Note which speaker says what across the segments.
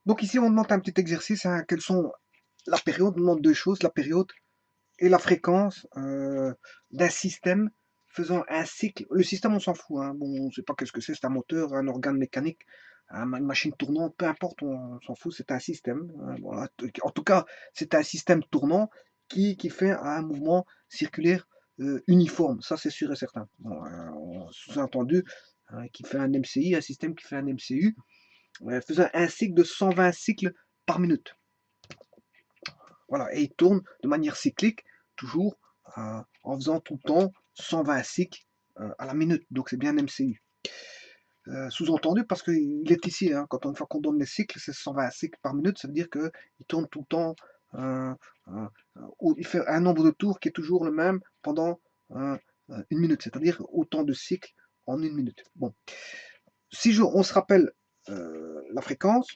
Speaker 1: Donc ici, on demande un petit exercice, hein, quelles sont la période, on demande deux choses, la période et la fréquence d'un système faisant un cycle. Le système, on s'en fout, hein. Bon, on ne sait pas qu'est-ce que c'est un moteur, un organe mécanique, une machine tournante, peu importe, on s'en fout, c'est un système, hein. Voilà. En tout cas, c'est un système tournant qui fait un mouvement circulaire uniforme, ça c'est sûr et certain. Bon, sous-entendu, qui fait un MCI, un système qui fait un MCU, faisant un cycle de 120 cycles par minute. Voilà, et il tourne de manière cyclique, toujours en faisant tout le temps 120 cycles à la minute. Donc c'est bien MCU. Sous-entendu, parce qu'il est ici, hein, quand une fois qu'on donne les cycles, c'est 120 cycles par minute, ça veut dire qu'il tourne tout le temps, euh, euh, il fait un nombre de tours qui est toujours le même pendant une minute, c'est-à-dire autant de cycles en une minute. Bon, si on se rappelle la fréquence,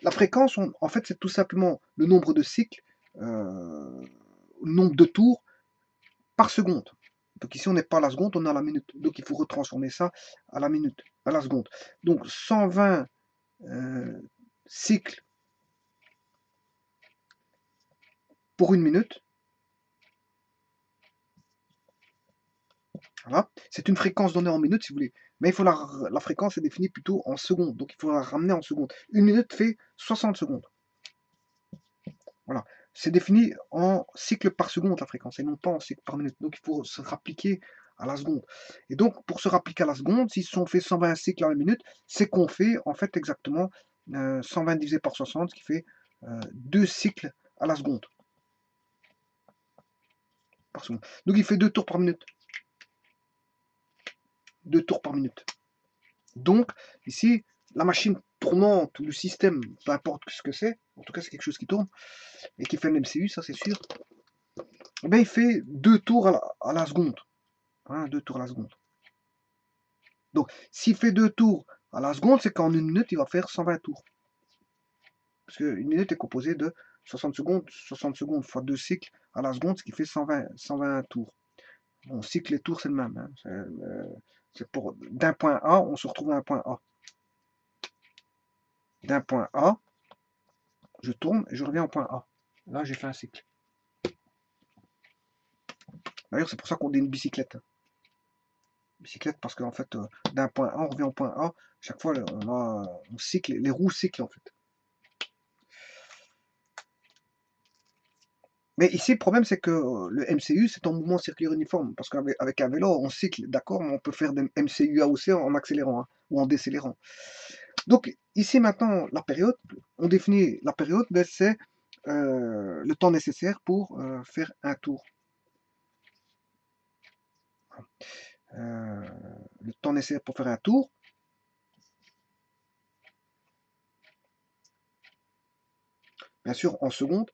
Speaker 1: en fait, c'est tout simplement le nombre de cycles, le nombre de tours par seconde. Donc ici, on n'est pas à la seconde, on est à la minute. Donc il faut retransformer ça à la minute, à la seconde. Donc 120 cycles pour une minute. Voilà. C'est une fréquence donnée en minutes, si vous voulez. Mais il faut la fréquence est définie plutôt en secondes. Donc il faut la ramener en secondes. Une minute fait 60 secondes. Voilà. C'est défini en cycle par seconde, la fréquence, et non pas en cycle par minute. Donc, il faut se rappliquer à la seconde. Et donc, pour se rappliquer à la seconde, si on fait 120 cycles à la minute, c'est qu'on fait, en fait, exactement 120 divisé par 60, ce qui fait 2 cycles à la seconde. Par seconde. Donc, il fait 2 tours par minute. 2 tours par minute. Donc, ici, la machine tournante, le système, peu importe ce que c'est, en tout cas, c'est quelque chose qui tourne, et qui fait un MCU, ça c'est sûr, eh bien, il fait 2 tours à la seconde. Hein, 2 tours à la seconde. Donc, s'il fait 2 tours à la seconde, c'est qu'en une minute, il va faire 120 tours. Parce qu'une minute est composée de 60 secondes fois 2 cycles à la seconde, ce qui fait 120 tours. Bon, cycle et tours, c'est le même. Hein. C'est pour d'un point A, on se retrouve à un point A. D'un point A, je tourne et je reviens au point A. Là, j'ai fait un cycle. D'ailleurs, c'est pour ça qu'on dit une bicyclette. Bicyclette parce qu'en fait, d'un point A, on revient au point A. Chaque fois, on cycle, les roues cyclent en fait. Mais ici, le problème, c'est que le MCU, c'est en mouvement circulaire uniforme. Parce qu'avec un vélo, on cycle, d'accord, mais on peut faire des MCU AOC en accélérant hein, ou en décélérant. Donc, ici, maintenant, la période, on définit la période, ben, c'est le temps nécessaire pour faire un tour. Le temps nécessaire pour faire un tour. Bien sûr, en secondes.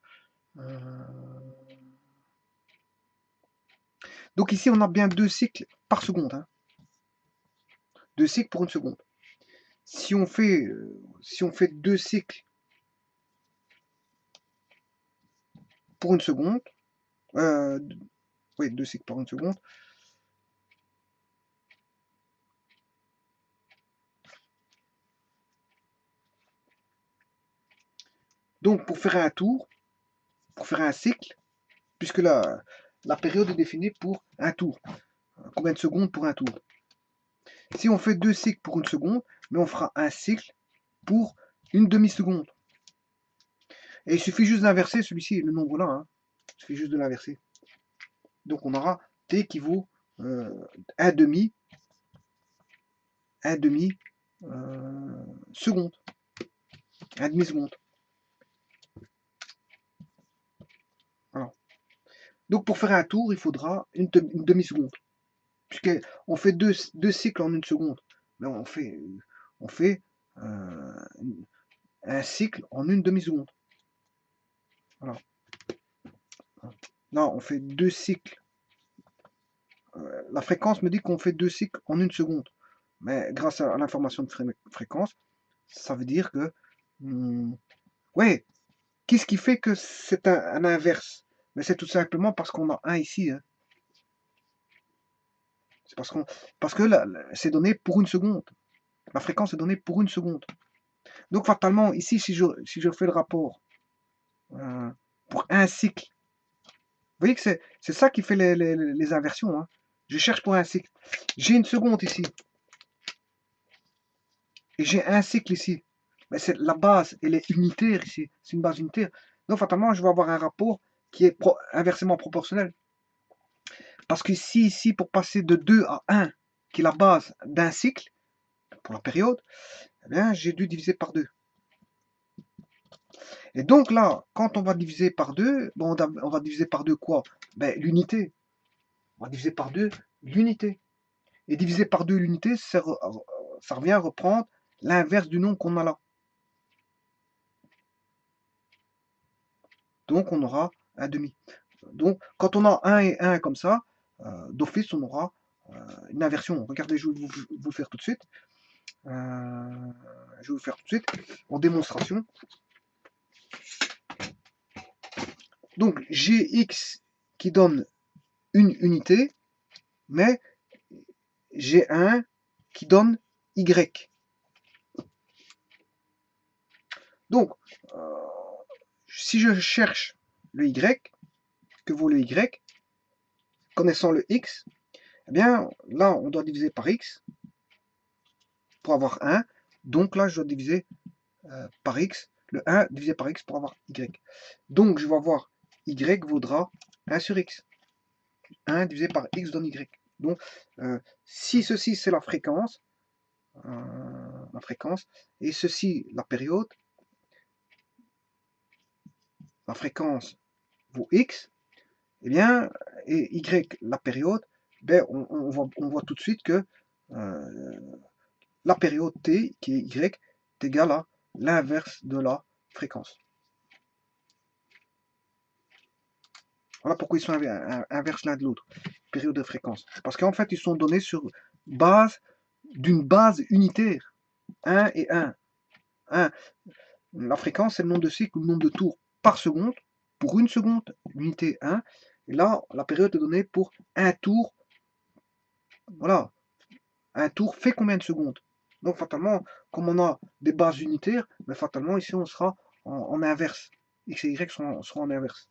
Speaker 1: Donc ici, on a bien 2 cycles par seconde. Hein. 2 cycles pour une seconde. Si on fait 2 cycles pour une seconde, oui, 2 cycles par une seconde, donc pour faire un tour, pour faire un cycle, puisque la période est définie pour un tour. Combien de secondes pour un tour? Si on fait 2 cycles pour une seconde, mais on fera un cycle pour une demi-seconde. Et il suffit juste d'inverser celui-ci, le nombre là. Hein. Il suffit juste de l'inverser. Donc on aura t qui vaut un demi seconde. Un demi-seconde. Voilà. Donc pour faire un tour, il faudra une demi-seconde. Puisqu'on fait deux cycles en une seconde. Mais on fait un cycle en une demi-seconde. Voilà. Là, on fait 2 cycles. La fréquence me dit qu'on fait 2 cycles en une seconde. Mais grâce à l'information de fréquence, ça veut dire que... ouais, qu'est-ce qui fait que c'est un inverse? Mais c'est tout simplement parce qu'on a un ici. Hein. C'est parce que c'est donné pour une seconde. La fréquence est donnée pour une seconde. Donc fatalement, ici, si je fais le rapport pour un cycle, vous voyez que c'est ça qui fait les inversions. Hein. Je cherche pour un cycle. J'ai une seconde ici. Et j'ai un cycle ici. Mais c'est la base, elle est unitaire ici. C'est une base unitaire. Donc fatalement, je vais avoir un rapport qui est inversement proportionnel. Parce que si ici, pour passer de 2 à 1, qui est la base d'un cycle, pour la période, eh bien, j'ai dû diviser par 2. Et donc là, quand on va diviser par 2, bon, on va diviser par 2 quoi? Ben, l'unité. On va diviser par 2 l'unité. Et diviser par 2 l'unité, ça revient à reprendre l'inverse du nombre qu'on a là. Donc on aura un demi. Donc quand on a 1 et 1 comme ça, d'office on aura une inversion. Regardez, je vais vous le faire tout de suite. Je vais vous faire tout de suite en démonstration. Donc j'ai x qui donne une unité, mais j'ai un qui donne y. Donc, si je cherche le y, que vaut le y, connaissant le x, eh bien là on doit diviser par x pour avoir 1. Donc là je dois diviser par x, le 1 divisé par x pour avoir y. Donc je vais avoir y vaudra 1 sur x. 1 divisé par x donne y. Donc si ceci c'est la fréquence, et ceci la période, la fréquence vaut x, et bien, et y la période, ben on voit tout de suite que la période t, qui est y, est égale à l'inverse de la fréquence. Voilà pourquoi ils sont inverses l'un de l'autre, période de fréquence. Parce qu'en fait, ils sont donnés sur base d'une base unitaire. 1 et 1. 1. La fréquence, c'est le nombre de cycles ou le nombre de tours par seconde. Pour une seconde, l'unité 1. Et là, la période est donnée pour un tour. Voilà. Un tour fait combien de secondes? Donc, fatalement, comme on a des bases unitaires, mais fatalement, ici, on sera en inverse. X et Y seront en inverse.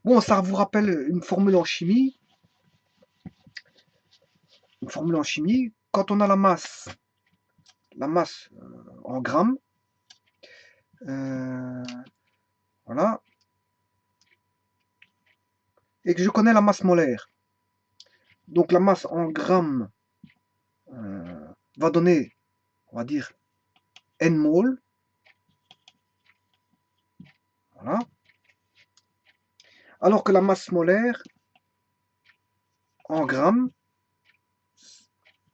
Speaker 1: Bon, ça vous rappelle une formule en chimie. Une formule en chimie, quand on a la masse en grammes, voilà, et que je connais la masse molaire. Donc la masse en grammes va donner, on va dire, n mol. Voilà. Alors que la masse molaire en grammes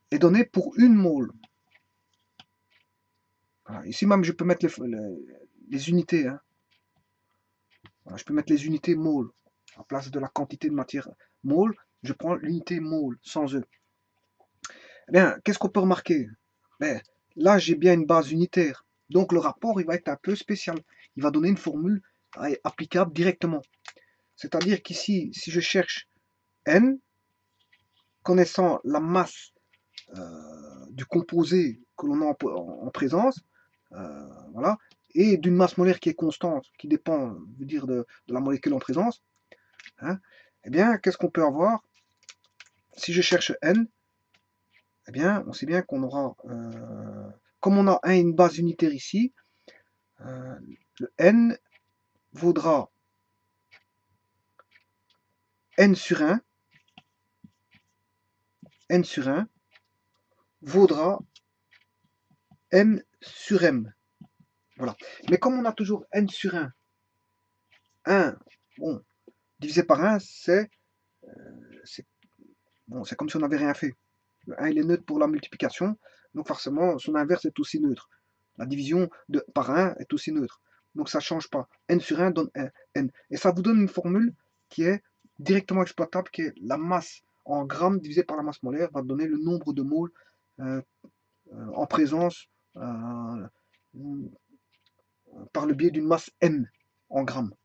Speaker 1: est donnée pour une mole. Voilà. Ici même, je peux mettre les unités. Hein. Voilà, je peux mettre les unités mol. En place de la quantité de matière mol, je prends l'unité mol, sans E. Eh bien, qu'est-ce qu'on peut remarquer? Ben, là, j'ai bien une base unitaire. Donc, le rapport, il va être un peu spécial. Il va donner une formule applicable directement. C'est-à-dire qu'ici, si je cherche N, connaissant la masse du composé que l'on a en présence, voilà, et d'une masse molaire qui est constante, qui dépend, veut dire, de la molécule en présence, hein, eh bien, qu'est-ce qu'on peut avoir? Si je cherche N, eh bien, on sait bien qu'on aura, comme on a une base unitaire ici, le N vaudra N sur 1, N sur 1 vaudra N sur M. Voilà. Mais comme on a toujours N sur 1, bon, divisé par 1, c'est comme si on n'avait rien fait. Le 1, il est neutre pour la multiplication, donc forcément, son inverse est aussi neutre. La division par 1 est aussi neutre. Donc ça ne change pas. N sur 1 donne N. Et ça vous donne une formule qui est directement exploitable, qui est la masse en grammes divisé par la masse molaire, va donner le nombre de moles en présence par le biais d'une masse M en grammes.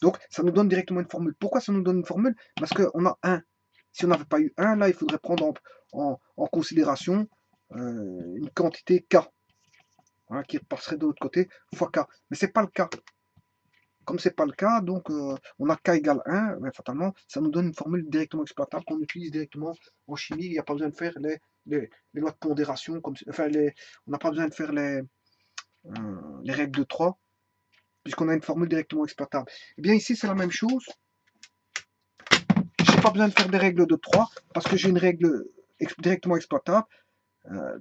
Speaker 1: Donc ça nous donne directement une formule. Pourquoi ça nous donne une formule? Parce qu'on a 1. Si on n'avait pas eu 1, là, il faudrait prendre en considération une quantité K, hein, qui passerait de l'autre côté, fois K. Mais c'est pas le cas. Comme c'est pas le cas, donc on a K égale 1, mais fatalement, ça nous donne une formule directement exploitable qu'on utilise directement en chimie. Il n'y a pas besoin de faire les lois de pondération, enfin, on n'a pas besoin de faire les règles de 3, puisqu'on a une formule directement exploitable. Et bien ici, c'est la même chose. Je n'ai pas besoin de faire des règles de 3, parce que j'ai une règle directement exploitable.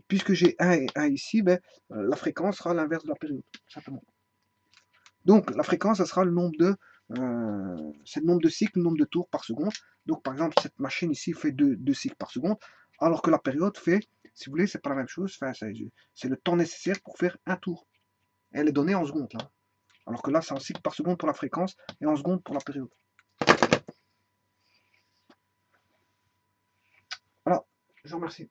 Speaker 1: Puisque j'ai 1 et 1 ici, ben, la fréquence sera l'inverse de la période, simplement. Donc la fréquence, ça sera le nombre de c'est le nombre de cycles, le nombre de tours par seconde. Donc par exemple, cette machine ici fait 2 cycles par seconde, alors que la période fait, si vous voulez, c'est pas la même chose, enfin, c'est le temps nécessaire pour faire un tour. Et elle est donnée en secondes là. Alors que là, c'est en cycles par seconde pour la fréquence et en secondes pour la période. Voilà, je vous remercie.